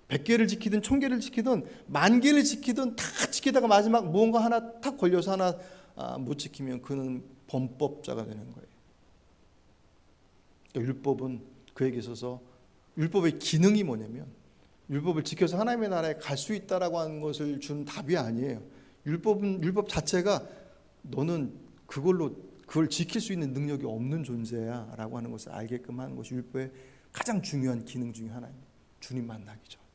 100개를 지키든 1000개를 지키든 10,000개를 지키든 다 지키다가 마지막 무언가 하나 탁 걸려서 하나 못 지키면 그는 범법자가 되는 거예요. 그러니까 율법은 그에게 있어서 율법의 기능이 뭐냐면 율법을 지켜서 하나님의 나라에 갈 수 있다라고 하는 것을 준 답이 아니에요. 율법 자체가 너는 그걸 지킬 수 있는 능력이 없는 존재야 라고 하는 것을 알게끔 하는 것이 율법의 가장 중요한 기능 중에 하나입니다. 주님 만나기 전.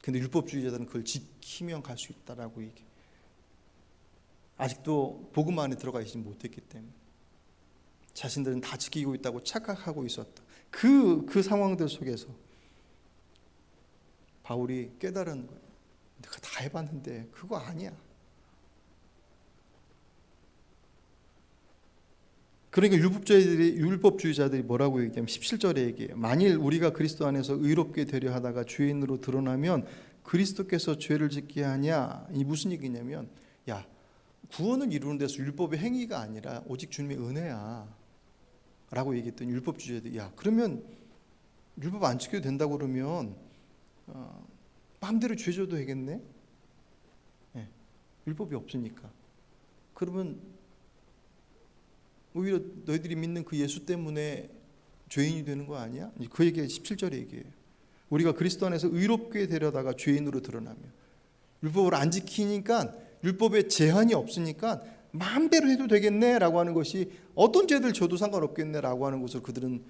근데 율법주의자들은 그걸 지키면 갈 수 있다라고 얘기해. 아직도 복음 안에 들어가 있지 못했기 때문에 자신들은 다 지키고 있다고 착각하고 있었다. 그 상황들 속에서 바울이 깨달은 거예요. 내가 다 해봤는데 그거 아니야. 그러니까 율법주의자들이 뭐라고 얘기하면 17절에 얘기해요. 만일 우리가 그리스도 안에서 의롭게 되려 하다가 죄인으로 드러나면 그리스도께서 죄를 짓게 하냐? 이 무슨 얘기냐면 야, 구원을 이루는 데서 율법의 행위가 아니라 오직 주님의 은혜야 라고 얘기했더니 율법주의자들이 야, 그러면 율법 안 지켜도 된다고 그러면 마음대로 죄 져도 되겠네? 네, 율법이 없으니까. 그러면 오히려 너희들이 믿는 그 예수 때문에 죄인이 되는 거 아니야? 그 얘기가 17절에 얘기해요. 우리가 그리스도 안에서 의롭게 되려다가 죄인으로 드러나며 율법을 안 지키니까 율법에 제한이 없으니까 마음대로 해도 되겠네라고 하는 것이 어떤 죄들 져도 상관없겠네라고 하는 것을 그들은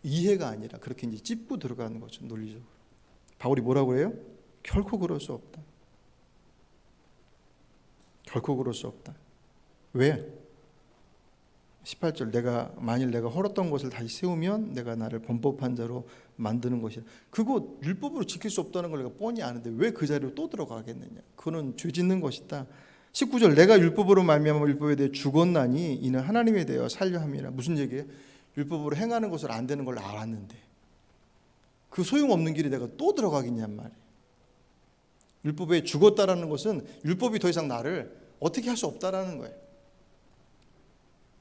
이해가 아니라 그렇게 이제 찝고 들어가는 거죠. 논리적으로. 바울이 뭐라고 해요? 결코 그럴 수 없다. 결코 그럴 수 없다. 왜? 18절 만일 내가 헐었던 것을 다시 세우면 내가 나를 범법한 자로 만드는 것이야. 그거 율법으로 지킬 수 없다는 걸 내가 뻔히 아는데 왜 그 자리로 또 들어가겠느냐. 그거는 죄 짓는 것이다. 19절 내가 율법으로 말미암아 율법에 대해 죽었나니 이는 하나님에 대하여 살려 함이라. 무슨 얘기예요? 율법으로 행하는 것을 안 되는 걸 알았는데 그 소용없는 길에 내가 또 들어가겠냔 말이에요. 율법에 죽었다라는 것은 율법이 더 이상 나를 어떻게 할 수 없다라는 거예요.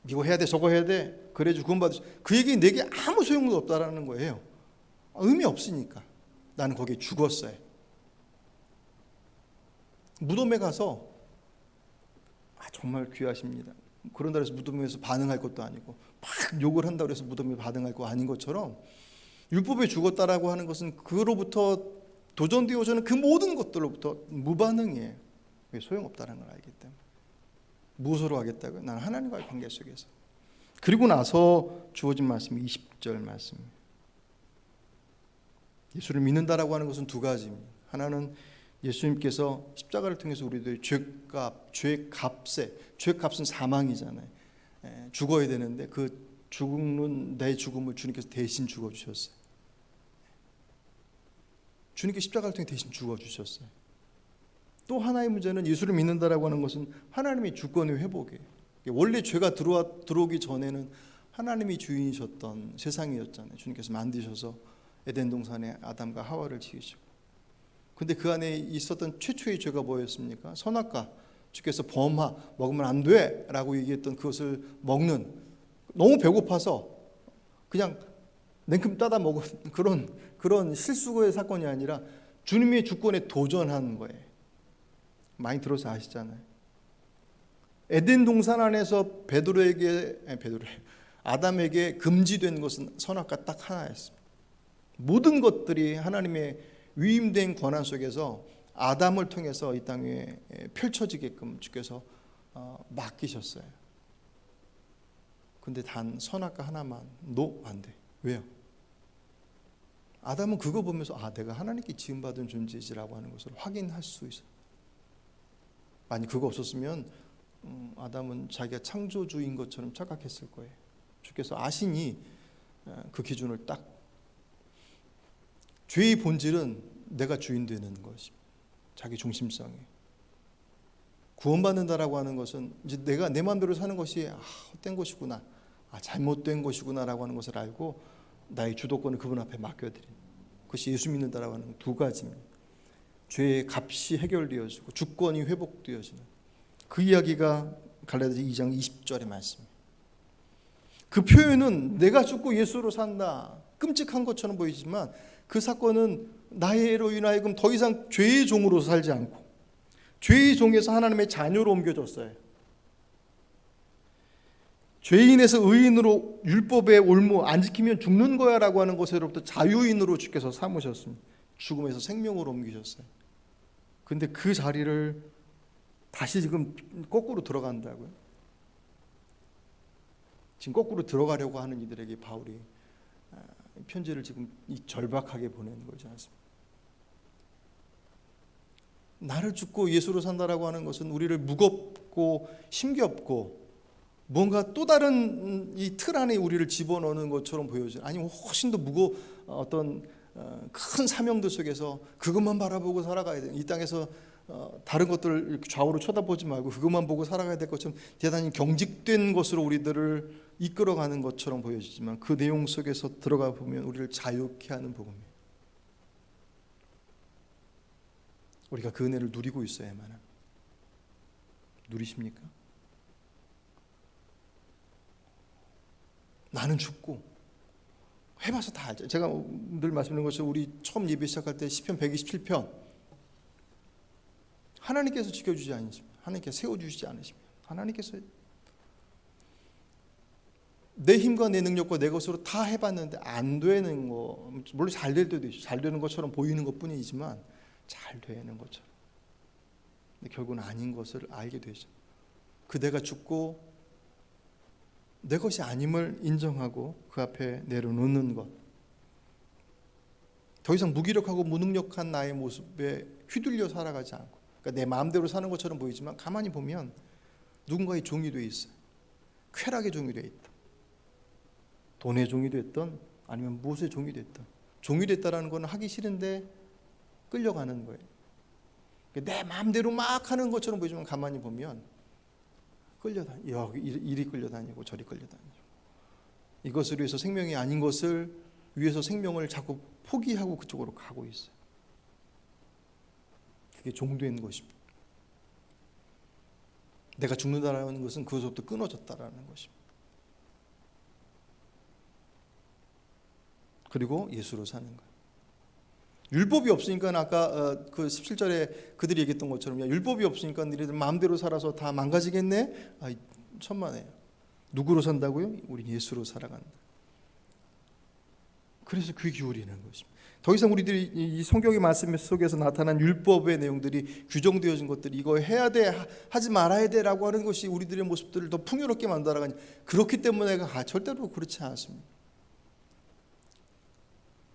이거 해야 돼, 저거 해야 돼, 그래야지 구원받을 수. 그 얘기 내게 아무 소용도 없다라는 거예요. 의미 없으니까. 나는 거기에 죽었어요. 무덤에 가서 정말 귀하십니다. 그런다 해서 무덤에서 반응할 것도 아니고 막 욕을 한다고 해서 무덤에 반응할 거 아닌 것처럼 율법에 죽었다라고 하는 것은 그로부터 도전되어지는 그 모든 것들로부터 무반응이에요. 왜? 소용없다는 걸 알기 때문에. 무엇으로 하겠다고요? 나는 하나님과의 관계 속에서. 그리고 나서 주어진 말씀이 20절 말씀입니다. 예수를 믿는다라고 하는 것은 두 가지입니다. 하나는 예수님께서 십자가를 통해서 우리들의 죄값은 사망이잖아요. 죽어야 되는데 그 죽는 내 죽음을 주님께서 대신 죽어주셨어요. 주님께서 십자가를 통해 대신 죽어주셨어요. 또 하나의 문제는 예수를 믿는다라고 하는 것은 하나님의 주권의 회복이에요. 원래 죄가 들어오기 전에는 하나님이 주인이셨던 세상이었잖아요. 주님께서 만드셔서 에덴 동산에 아담과 하와를 지으시고. 근데 그 안에 있었던 최초의 죄가 뭐였습니까? 선악과. 주께서 먹으면 안 돼 라고 얘기했던 그것을 먹는, 너무 배고파서 그냥 냉큼 따다 먹은 그런 실수의 사건이 아니라 주님의 주권에 도전한 거예요. 많이 들어서 아시잖아요. 에덴 동산 안에서 아담에게 금지된 것은 선악과 딱 하나였습니다. 모든 것들이 하나님의 위임된 권한 속에서 아담을 통해서 이 땅에 펼쳐지게끔 주께서 맡기셨어요. 근데 단 선악과 하나만 안 돼. 왜요? 아담은 그거 보면서 내가 하나님께 지음받은 존재지라고 하는 것을 확인할 수 있어요. 만약 그거 없었으면 아담은 자기가 창조주인 것처럼 착각했을 거예요. 주께서 아시니 그 기준을 딱. 죄의 본질은 내가 주인 되는 것입니다. 자기 중심성이. 구원받는다라고 하는 것은 이제 내가 내 마음대로 사는 것이 헛된 것이구나, 잘못된 것이구나라고 하는 것을 알고 나의 주도권을 그분 앞에 맡겨드리는 그것이 예수 믿는다라고 하는 두 가지입니다. 죄의 값이 해결되어지고 주권이 회복되어지는 그 이야기가 갈라디아서 2장 20절의 말씀입니다. 그 표현은 내가 죽고 예수로 산다, 끔찍한 것처럼 보이지만 그 사건은 나의 애로 인하여금 더 이상 죄의 종으로 살지 않고 죄의 종에서 하나님의 자녀로 옮겨졌어요. 죄인에서 의인으로 율법의 올무 안 지키면 죽는 거야 라고 하는 것으로부터 자유인으로 주께서 삼으셨습니다. 죽음에서 생명으로 옮기셨어요. 근데 그 자리를 다시 지금 거꾸로 들어간다고요. 지금 거꾸로 들어가려고 하는 이들에게 바울이 편지를 지금 절박하게 보내는 거지 않습니까? 나를 죽고 예수로 산다라고 하는 것은 우리를 무겁고 힘겹고 뭔가 또 다른 이 틀 안에 우리를 집어넣는 것처럼 보여져요. 아니면 훨씬 더 어떤 큰 사명들 속에서 그것만 바라보고 살아가야 돼요. 이 땅에서 다른 것들을 좌우로 쳐다보지 말고 그것만 보고 살아가야 될 것처럼 대단히 경직된 것으로 우리들을 이끌어가는 것처럼 보여지지만 그 내용 속에서 들어가 보면 우리를 자유케 하는 복음이에요. 우리가 그 은혜를 누리고 있어야만 합니다. 누리십니까? 나는 죽고 해봐서 다 알죠. 제가 늘 말씀드린 것처럼 우리 처음 예배 시작할 때 시편 127편 하나님께서 지켜주지 않으십니다. 하나님께서 세워주시지 않으십니다. 하나님께서 내 힘과 내 능력과 내 것으로 다 해봤는데 안 되는 거, 물론 잘 될 때도 있죠. 잘 되는 것처럼 보이는 것뿐이지만 잘 되는 것처럼. 근데 결국은 아닌 것을 알게 되죠. 그 내가 죽고 내 것이 아님을 인정하고 그 앞에 내려놓는 것. 더 이상 무기력하고 무능력한 나의 모습에 휘둘려 살아가지 않고, 그러니까 내 마음대로 사는 것처럼 보이지만 가만히 보면 누군가의 종이 돼 있어요. 쾌락의 종이 돼 있다. 돈의 종이 됐든 아니면 무엇의 종이 됐든 종이 됐다라는 건 하기 싫은데 끌려가는 거예요. 내 마음대로 막 하는 것처럼 보이지만 가만히 보면 끌려다니, 여기 이리 끌려다니고 저리 끌려다니고, 이것을 위해서 생명이 아닌 것을 위해서 생명을 자꾸 포기하고 그쪽으로 가고 있어요. 그게 종된 것입니다. 내가 죽는다라는 것은 그것부터 끊어졌다라는 것입니다. 그리고 예수로 사는 거예요. 율법이 없으니까 아까 그 17절에 그들이 얘기했던 것처럼, 야, 율법이 없으니까 너희들 마음대로 살아서 다 망가지겠네? 아, 천만에요. 누구로 산다고요? 우리 예수로 살아간다. 그래서 귀 기울이는 것입니다. 더 이상 우리들이 이 성경의 말씀 속에서 나타난 율법의 내용들이, 규정되어진 것들이 이거 해야 돼, 하지 말아야 돼라고 하는 것이 우리들의 모습들을 더 풍요롭게 만들어가니, 그렇기 때문에 절대로 그렇지 않습니다.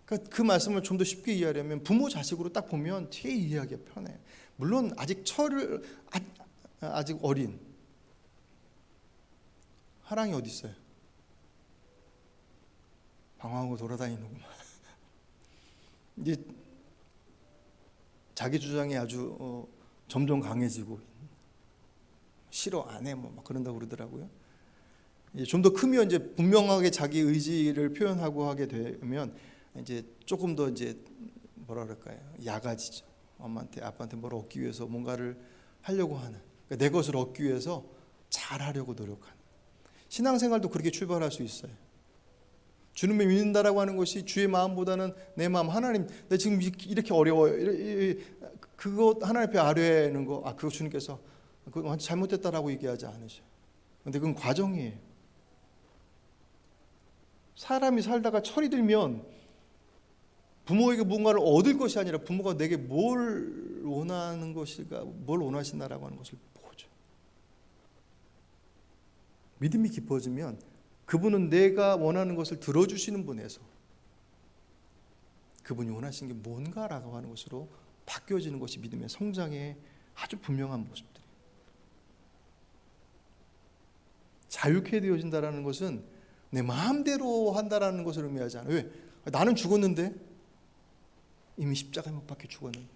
그러니까 그 말씀을 좀 더 쉽게 이해하려면 부모 자식으로 딱 보면 되게 이해하기가 편해요. 물론 아직 아직 어린 하랑이 어디 있어요? 방황하고 돌아다니는구만. 이제 자기 주장이 아주 점점 강해지고, 싫어 안 해 뭐 막 그런다고 그러더라고요. 좀 더 크면 이제 분명하게 자기 의지를 표현하고 하게 되면 이제 조금 더 이제 뭐라 그럴까요? 야가지죠. 엄마한테 아빠한테 뭘 얻기 위해서 뭔가를 하려고 하는, 그러니까 내 것을 얻기 위해서 잘하려고 노력하는. 신앙생활도 그렇게 출발할 수 있어요. 주님을 믿는다라고 하는 것이 주의 마음보다는 내 마음, 하나님 내 지금 이렇게 어려워요, 그거 하나님 앞에 아뢰는 거, 그거 주님께서 그거 잘못됐다라고 얘기하지 않으셔. 근데 그건 과정이에요. 사람이 살다가 철이 들면 부모에게 뭔가를 얻을 것이 아니라 부모가 내게 뭘 원하는 것일까, 뭘 원하시나라고 하는 것을 보죠. 믿음이 깊어지면 그분은 내가 원하는 것을 들어주시는 분에서 그분이 원하시는 게 뭔가라고 하는 것으로 바뀌어지는 것이 믿음의 성장의 아주 분명한 모습들이에요. 자유케 되어진다라는 것은 내 마음대로 한다라는 것을 의미하지 않아요. 왜? 나는 죽었는데, 이미 십자가에 못 박혀 죽었는데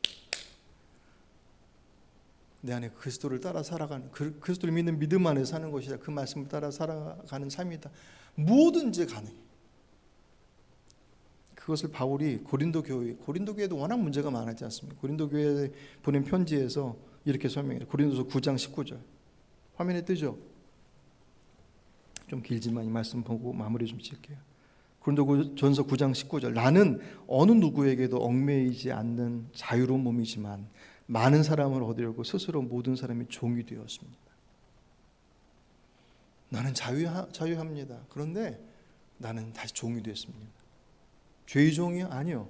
내 안에 그리스도를 따라 살아가는, 그리스도를 믿는 믿음 안에 사는 것이다. 그 말씀을 따라 살아가는 삶이다. 뭐든지 가능해. 그것을 바울이 고린도 교회에도 워낙 문제가 많았지 않습니까? 고린도 교회에 보낸 편지에서 이렇게 설명해요. 고린도서 9장 19절 화면에 뜨죠? 좀 길지만 이 말씀 보고 마무리 좀 짓게요. 고린도전서 9장 19절, 나는 어느 누구에게도 얽매이지 않는 자유로운 몸이지만 많은 사람을 얻으려고 스스로 모든 사람이 종이 되었습니다. 나는 자유합니다. 그런데 나는 다시 종이 됐습니다. 죄의 종이요? 아니요.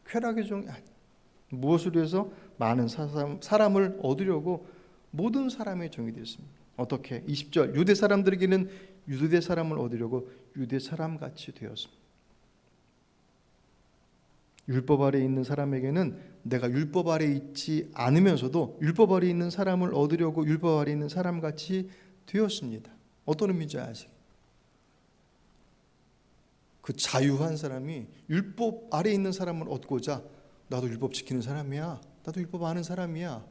쾌락의 종이 아니요. 무엇을 위해서? 많은 사람을 얻으려고 모든 사람의 종이 되었습니다. 어떻게? 20절, 유대 사람들에게는 유대 사람을 얻으려고 유대 사람같이 되었습니다. 율법 아래에 있는 사람에게는 내가 율법 아래에 있지 않으면서도 율법 아래에 있는 사람을 얻으려고 율법 아래에 있는 사람같이 되었습니다. 어떤 의미인지 아시죠? 그 자유한 사람이 율법 아래에 있는 사람을 얻고자, 나도 율법 지키는 사람이야, 나도 율법 아는 사람이야,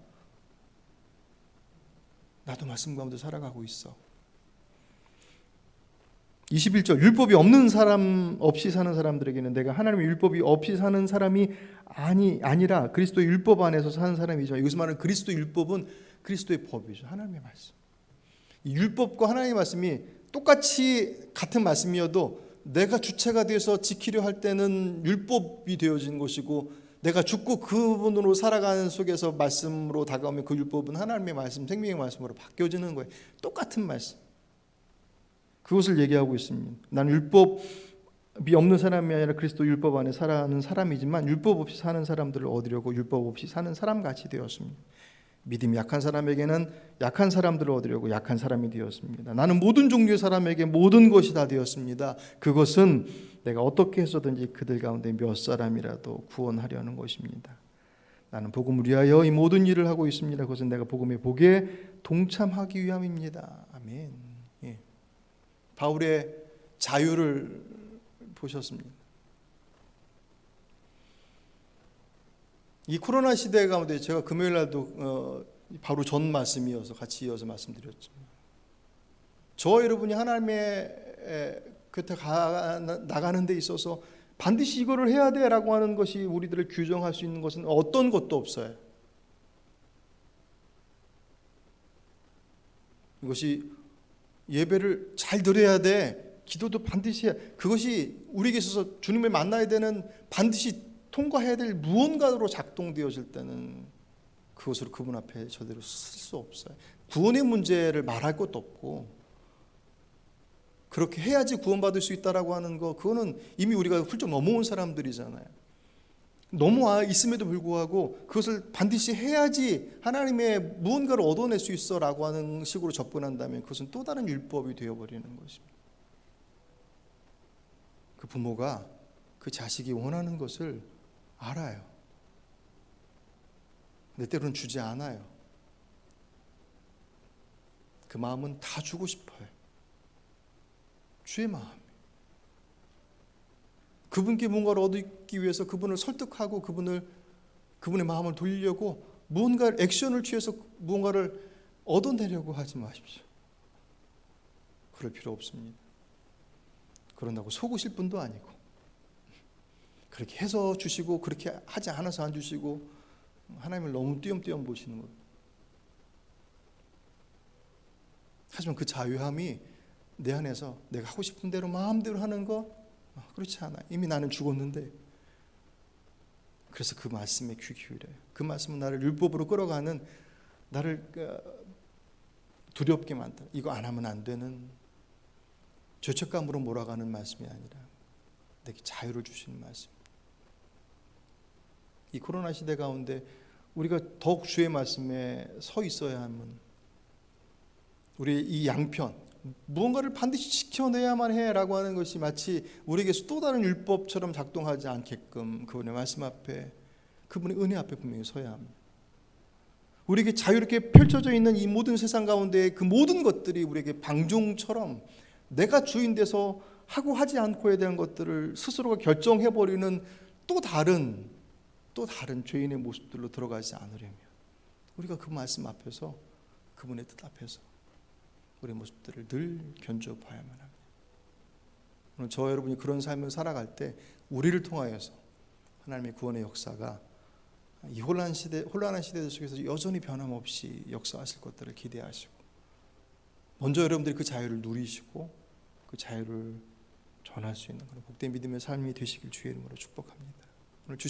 나도 말씀 가운데 살아가고 있어. 21절, 율법이 없는 사람, 없이 사는 사람들에게는 내가 하나님의 율법이 없이 사는 사람이 아니라 그리스도 율법 안에서 사는 사람이죠. 이것을 말하는 그리스도 율법은 그리스도의 법이죠. 하나님의 말씀. 이 율법과 하나님의 말씀이 똑같이 같은 말씀이어도 내가 주체가 되어서 지키려 할 때는 율법이 되어진 것이고, 내가 죽고 그분으로 살아가는 속에서 말씀으로 다가오면 그 율법은 하나님의 말씀, 생명의 말씀으로 바뀌어지는 거예요. 똑같은 말씀. 그것을 얘기하고 있습니다. 나는 율법이 없는 사람이 아니라 그리스도 율법 안에 살아가는 사람이지만 율법 없이 사는 사람들을 얻으려고 율법 없이 사는 사람같이 되었습니다. 믿음이 약한 사람에게는 약한 사람들을 얻으려고 약한 사람이 되었습니다. 나는 모든 종류의 사람에게 모든 것이 다 되었습니다. 그것은 내가 어떻게 해서든지 그들 가운데 몇 사람이라도 구원하려는 것입니다. 나는 복음을 위하여 이 모든 일을 하고 있습니다. 그것은 내가 복음의 복에 동참하기 위함입니다. 아멘. 예. 바울의 자유를 보셨습니다. 이 코로나 시대 가운데 제가 금요일 날도 바로 전 말씀이어서 같이 이어서 말씀드렸지만, 저와 여러분이 하나님의 곁에 나가는 데 있어서 반드시 이거를 해야 돼라고 하는 것이 우리들을 규정할 수 있는 것은 어떤 것도 없어요. 이것이 예배를 잘 드려야 돼, 기도도 반드시 해야, 그것이 우리에게 있어서 주님을 만나야 되는 반드시 통과해야 될 무언가로 작동되어질 때는 그것으로 그분 앞에 저대로 쓸 수 없어요. 구원의 문제를 말할 것도 없고, 그렇게 해야지 구원받을 수 있다라고 하는 거, 그거는 이미 우리가 훌쩍 넘어온 사람들이잖아요. 넘어와 있음에도 불구하고 그것을 반드시 해야지 하나님의 무언가를 얻어낼 수 있어라고 하는 식으로 접근한다면 그것은 또 다른 율법이 되어버리는 것입니다. 그 부모가 그 자식이 원하는 것을 알아요. 근데 때로는 주지 않아요. 그 마음은 다 주고 싶어요. 주의 마음. 그분께 무언가를 얻기 위해서 그분을 설득하고 그분의 마음을 돌리려고 무언가 액션을 취해서 무언가를 얻어내려고 하지 마십시오. 그럴 필요 없습니다. 그런다고 속으실 분도 아니고, 그렇게 해서 주시고 그렇게 하지 않아서 안 주시고 하나님을 너무 띄엄띄엄 보시는 것. 하지만 그 자유함이 내 안에서 내가 하고 싶은 대로 마음대로 하는 거, 그렇지 않아. 이미 나는 죽었는데. 그래서 그 말씀에 귀 기울여요. 그 말씀은 나를 율법으로 끌어가는, 나를 두렵게 만드는, 이거 안 하면 안 되는 죄책감으로 몰아가는 말씀이 아니라 내게 자유를 주시는 말씀. 이 코로나 시대 가운데 우리가 더욱 주의 말씀에 서 있어야 하는, 우리의 이 양편, 무언가를 반드시 지켜내야만 해라고 하는 것이 마치 우리에게서 또 다른 율법처럼 작동하지 않게끔 그분의 말씀 앞에, 그분의 은혜 앞에 분명히 서야 합니다. 우리에게 자유롭게 펼쳐져 있는 이 모든 세상 가운데 그 모든 것들이 우리에게 방종처럼 내가 주인 돼서 하고 하지 않고 해야 되는 것들을 스스로가 결정해버리는 또 다른 죄인의 모습들로 들어가지 않으려면 우리가 그 말씀 앞에서, 그분의 뜻 앞에서 우리의 모습들을 늘 견뎌봐야만 합니다. 오늘 저와 여러분이 그런 삶을 살아갈 때 우리를 통하여서 하나님의 구원의 역사가 이 혼란한 시대 속에서 여전히 변함없이 역사하실 것들을 기대하시고, 먼저 여러분들이 그 자유를 누리시고 그 자유를 전할 수 있는 그런 복된 믿음의 삶이 되시길 주의 이름으로 축복합니다.